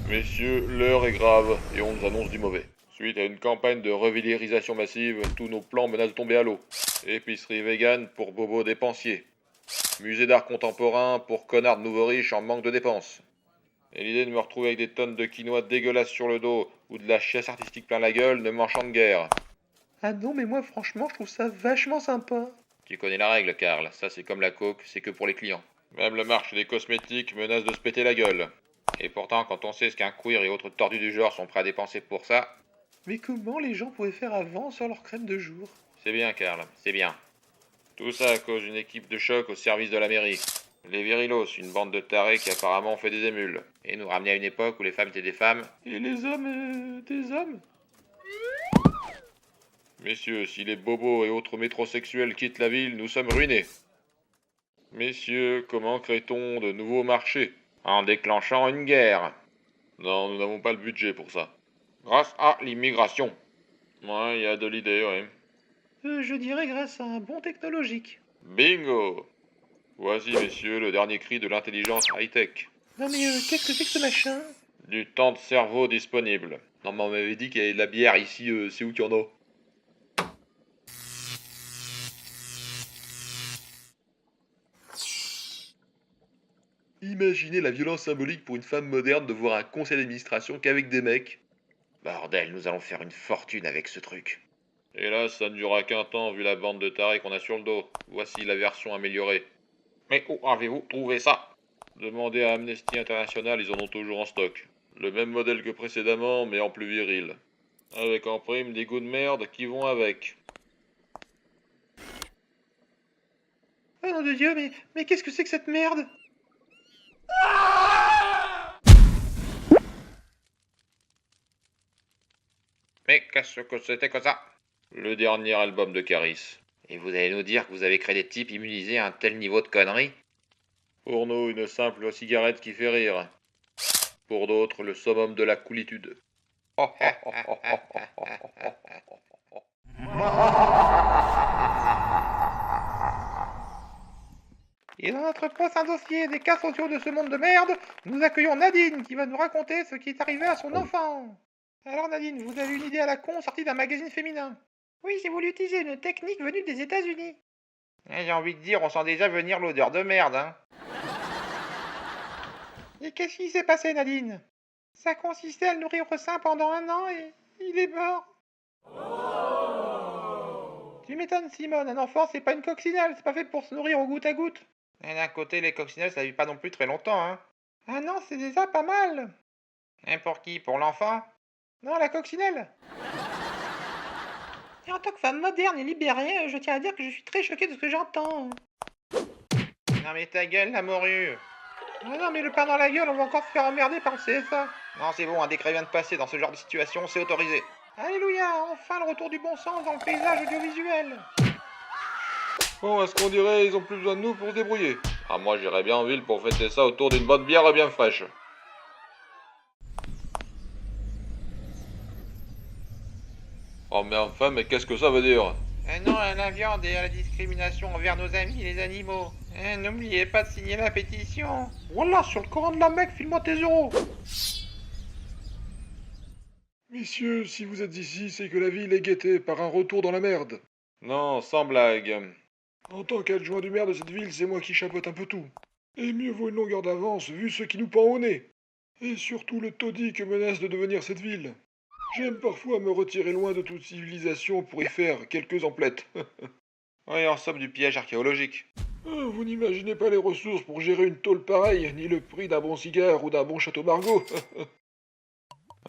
Messieurs, l'heure est grave et on nous annonce du mauvais. Suite à une campagne de reviliérisation massive, tous nos plans menacent de tomber à l'eau. Épicerie vegan pour bobos dépensiers. Musée d'art contemporain pour connards de nouveaux riches en manque de dépenses. Et l'idée de me retrouver avec des tonnes de quinoa dégueulasses sur le dos ou de la chiasse artistique plein la gueule ne m'enchante guère. Ah non, mais moi franchement, je trouve ça vachement sympa. Tu connais la règle, Karl. Ça, c'est comme la coke, c'est que pour les clients. Même le marché des cosmétiques menace de se péter la gueule. Et pourtant, quand on sait ce qu'un queer et autres tordus du genre sont prêts à dépenser pour ça, Mais comment les gens pouvaient faire avant sans leur crème de jour? c'est bien, Karl, c'est bien. Tout ça à cause d'une équipe de choc au service de la mairie. Les Virilos, une bande de tarés qui apparemment ont fait des émules, et nous ramener à une époque où les femmes étaient des femmes. Et les hommes, des hommes? Messieurs, si les bobos et autres métrosexuels quittent la ville, nous sommes ruinés. Messieurs, comment crée-t-on de nouveaux marchés? En déclenchant une guerre. Non, nous n'avons pas le budget pour ça. Grâce à l'immigration. Ouais, il y a de l'idée, ouais. Je dirais grâce à un bon technologique. Bingo! Voici, messieurs, le dernier cri de l'intelligence high-tech. Non mais qu'est-ce que c'est que ce machin? Du temps de cerveau disponible. Non, mais on m'avait dit qu'il y avait de la bière ici, c'est où qu'il y en a? Imaginez la violence symbolique pour une femme moderne de voir un conseil d'administration qu'avec des mecs. Bordel, nous allons faire une fortune avec ce truc. Hélas, ça ne durera qu'un temps vu la bande de tarés qu'on a sur le dos. Voici la version améliorée. Mais où avez-vous trouvé ça? Demandez à Amnesty International, ils en ont toujours en stock. Le même modèle que précédemment, mais en plus viril. Avec en prime des goûts de merde qui vont avec. Oh nom de Dieu, mais qu'est-ce que c'est que cette merde? Mais qu'est-ce que c'était que ça? Le dernier album de Caris. Et vous allez nous dire que vous avez créé des types immunisés à un tel niveau de conneries? Pour nous, une simple cigarette qui fait rire. Pour d'autres, le summum de la coolitude. Et dans notre prochain dossier des cas sociaux de ce monde de merde, nous accueillons Nadine qui va nous raconter ce qui est arrivé à son enfant. Alors Nadine, vous avez une idée à la con sortie d'un magazine féminin. Oui, j'ai voulu utiliser une technique venue des États-Unis. J'ai envie de dire, on sent déjà venir l'odeur de merde, hein. Et qu'est-ce qui s'est passé, Nadine? Ça consistait à le nourrir au sein pendant 1 an et il est mort. Tu m'étonnes, Simone, un enfant, c'est pas une coccinelle, c'est pas fait pour se nourrir au goutte à goutte. Et d'un côté, les coccinelles, ça vit pas non plus très longtemps, hein. Ah non, c'est déjà pas mal. Et pour qui? Pour l'enfant? Non, la coccinelle. Et en tant que femme moderne et libérée, je tiens à dire que je suis très choquée de ce que j'entends. Non mais ta gueule, la morue! Ah non, mais le pain dans la gueule, on va encore se faire emmerder par le CSA. Non, c'est bon, un décret vient de passer, dans ce genre de situation, c'est autorisé. Alléluia, enfin le retour du bon sens dans le paysage audiovisuel. Bon, à ce qu'on dirait, ils ont plus besoin de nous pour se débrouiller. Ah, moi, j'irais bien en ville pour fêter ça autour d'une bonne bière bien fraîche. Oh, mais enfin, mais qu'est-ce que ça veut dire? Non à la viande et à la discrimination envers nos amis les animaux. N'oubliez pas de signer la pétition. Voilà, sur le Coran de la Mecque, file-moi tes euros. Messieurs, si vous êtes ici, c'est que la ville est guettée par un retour dans la merde. Non, sans blague. En tant qu'adjoint du maire de cette ville, c'est moi qui chapeaute un peu tout. Et mieux vaut une longueur d'avance vu ce qui nous pend au nez. Et surtout le taudis que menace de devenir cette ville. J'aime parfois me retirer loin de toute civilisation pour y faire quelques emplettes. Oui, en somme du piège archéologique. Vous n'imaginez pas les ressources pour gérer une tôle pareille, ni le prix d'un bon cigare ou d'un bon château Margaux.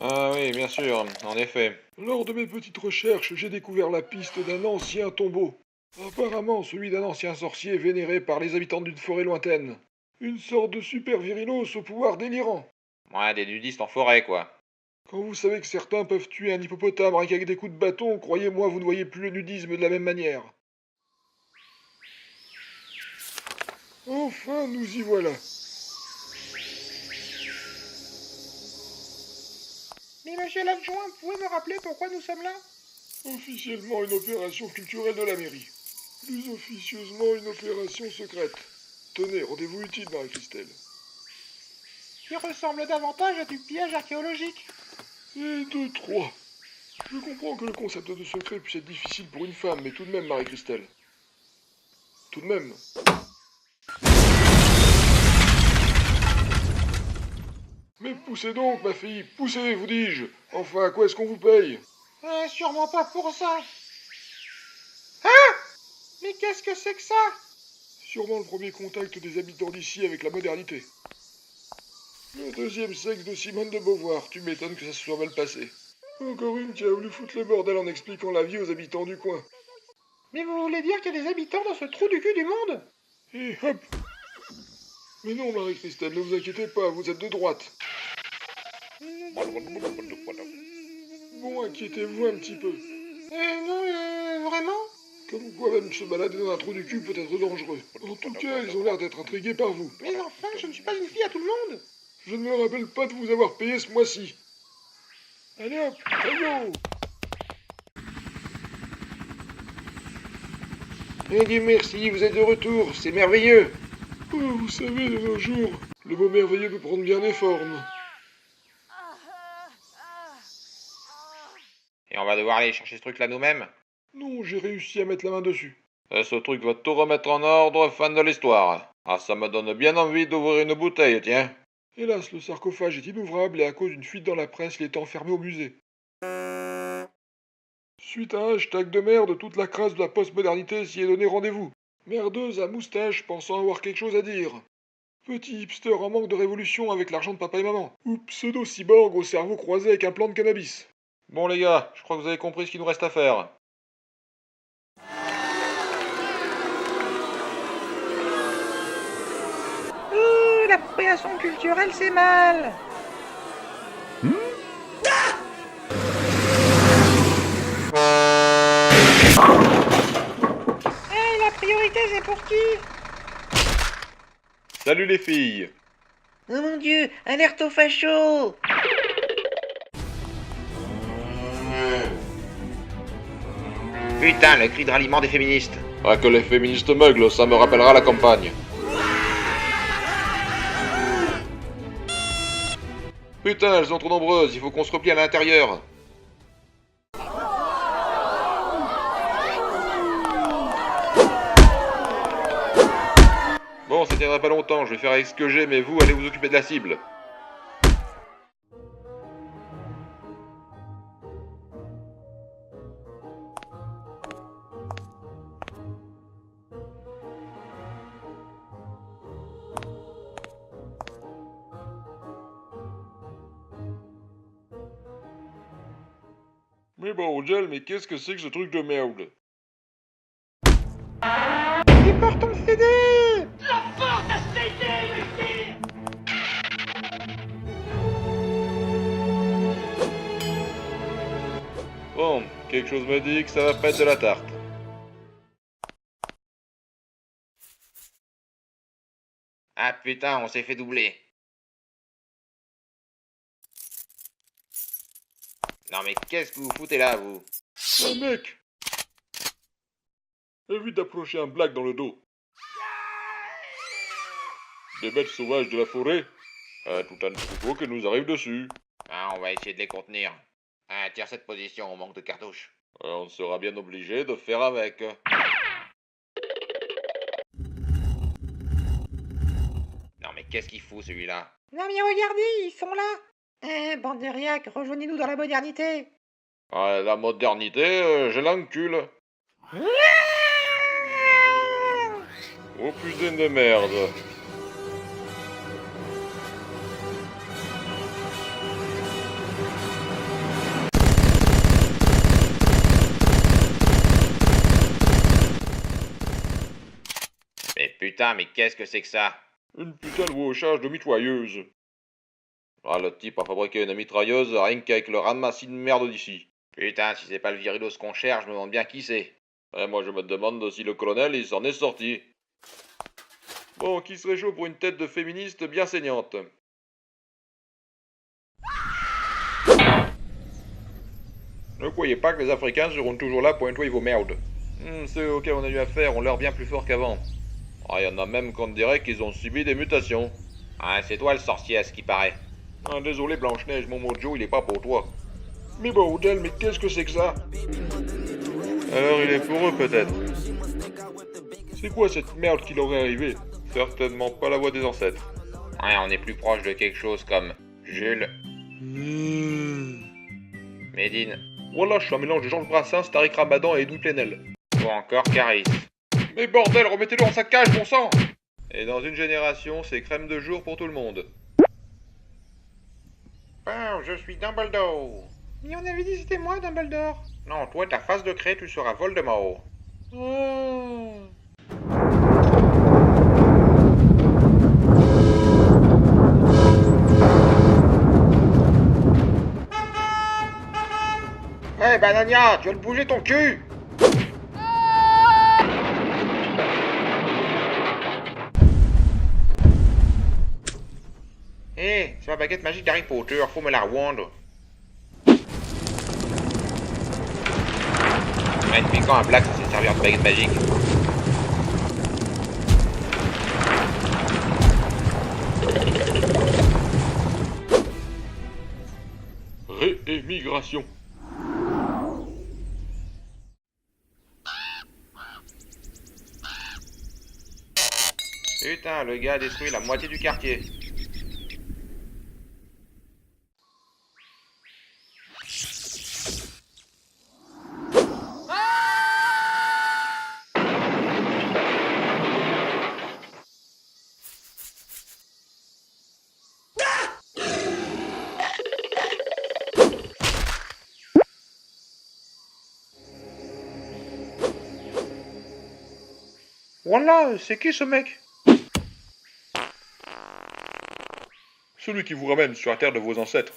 Ah oui, bien sûr, en effet. Lors de mes petites recherches, j'ai découvert la piste d'un ancien tombeau. Apparemment celui d'un ancien sorcier vénéré par les habitants d'une forêt lointaine. Une sorte de super virilos au pouvoir délirant. Ouais, des nudistes en forêt, quoi. Quand vous savez que certains peuvent tuer un hippopotame rien qu'avec des coups de bâton, croyez-moi, vous ne voyez plus le nudisme de la même manière. Enfin, nous y voilà. Mais monsieur l'adjoint, vous pouvez me rappeler pourquoi nous sommes là? Officiellement une opération culturelle de la mairie. Plus officieusement une opération secrète. Tenez, rendez-vous utile, Marie-Christelle. qui ressemble davantage à du pillage archéologique. Et 2, 3. Je comprends que le concept de secret puisse être difficile pour une femme, mais tout de même, Marie-Christelle. Tout de même. Mais poussez donc, ma fille, poussez, vous dis-je. Enfin, à quoi est-ce qu'on vous paye? Sûrement pas pour ça. Ah! Mais qu'est-ce que c'est que ça? Sûrement le premier contact des habitants d'ici avec la modernité. Le deuxième sexe de Simone de Beauvoir, tu m'étonnes que ça se soit mal passé. Encore une qui a voulu foutre le bordel en expliquant la vie aux habitants du coin. Mais vous voulez dire qu'il y a des habitants dans ce trou du cul du monde? Et hop! Mais non, Marie-Christelle, ne vous inquiétez pas, vous êtes de droite. Bon, inquiétez-vous un petit peu. Non, vraiment? Comme quoi même se balader dans un trou du cul peut être dangereux. En tout cas, ils ont l'air d'être intrigués par vous. Mais enfin, je ne suis pas une fille à tout le monde. Je ne me rappelle pas de vous avoir payé ce mois-ci. Allez hop, allô! Eh Dieu merci, vous êtes de retour, c'est merveilleux. Oh, vous savez, de nos jours, le mot merveilleux peut prendre bien des formes. Et on va devoir aller chercher ce truc-là nous-mêmes? Non, j'ai réussi à mettre la main dessus. Ce truc va tout remettre en ordre, fin de l'histoire. Ah, ça me donne bien envie d'ouvrir une bouteille, tiens. Hélas, le sarcophage est inouvrable et à cause d'une fuite dans la presse, il est enfermé au musée. Suite à un hashtag de merde, toute la crasse de la postmodernité s'y est donné rendez-vous. Merdeuse à moustache pensant avoir quelque chose à dire. Petit hipster en manque de révolution avec l'argent de papa et maman. Ou pseudo-cyborg au cerveau croisé avec un plan de cannabis. Bon les gars, je crois que vous avez compris ce qu'il nous reste à faire. L'appropriation culturelle, c'est mal. La priorité, c'est pour qui? Salut les filles. Oh mon Dieu, alerte aux fachos! Putain, le cri de ralliement des féministes. Ah que les féministes meugles, ça me rappellera la campagne. Putain, elles sont trop nombreuses, il faut qu'on se replie à l'intérieur. Bon, ça tiendra pas longtemps, je vais faire avec ce que j'ai, mais vous, allez vous occuper de la cible. Mais bordel, mais qu'est-ce que c'est que ce truc de merde? Départ ton CD. Bon, quelque chose me dit que ça va pas être de la tarte. Ah putain, on s'est fait doubler. Non mais qu'est-ce que vous foutez là, vous? Oh mec! Évite d'approcher un black dans le dos. Des bêtes sauvages de la forêt. Tout un troupeau qui nous arrive dessus. Ah, on va essayer de les contenir. Ah, tire cette position, on manque de cartouches. On sera bien obligé de faire avec. Non mais qu'est-ce qu'il fout celui-là? Non mais regardez, ils sont là. Bande de riacs, rejoignez-nous dans la modernité. Ah, la modernité, je l'encule. Oh putain de merde. Mais putain, mais qu'est-ce que c'est que ça? Une putain de charge de mitrailleuse. Ah, le type a fabriqué une mitrailleuse rien qu'avec le ramassis de merde d'ici. Putain, si c'est pas le virilos qu'on cherche, je me demande bien qui c'est. Moi je me demande si le colonel il s'en est sorti. Bon, qui serait chaud pour une tête de féministe bien saignante? Ne croyez pas que les Africains seront toujours là pour nettoyer vos merdes. Ceux auxquels on a eu affaire ont l'air bien plus forts qu'avant. Ah, y en a même qu'on dirait qu'ils ont subi des mutations. Ah, c'est toi le sorcier à ce qui paraît. Ah, désolé Blanche-Neige, mon mojo il est pas pour toi. Mais bordel, mais qu'est-ce que c'est que ça? Alors il est pour eux peut-être. C'est quoi cette merde qui leur est arrivée? Certainement pas la voix des ancêtres. Ouais, on est plus proche de quelque chose comme Jules, Médine, Voilà, je suis un mélange de Georges Brassens, Tariq Ramadan et Edoui Plenel. ou encore Caris. Mais bordel, remettez-le dans sa cage, bon sang! Et dans une génération, c'est crème de jour pour tout le monde. Oh, je suis Dumbledore. Mais on avait dit que c'était moi, Dumbledore. Non, toi, ta face de craie, tu seras Voldemort. Oh. Hé, Banania, tu vas te bouger ton cul! Hé, c'est la baguette magique d'Harry Potter, faut me la rendre. Ouais, depuis quand un black c'est se servir de baguette magique? Réémigration. Putain, le gars a détruit la moitié du quartier. Voilà, c'est qui ce mec? Celui qui vous ramène sur la terre de vos ancêtres.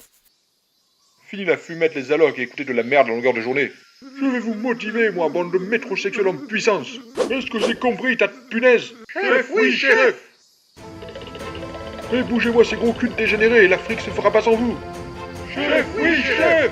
Fini la fumette, les allocs et écoutez de la merde à longueur de journée. Je vais vous motiver, moi, bande de métrosexuels en puissance. Est-ce que j'ai compris, tas de punaise? Chef, oui, chef. Et bougez-moi ces gros culs dégénérés, l'Afrique se fera pas sans vous. Chef, oui, chef.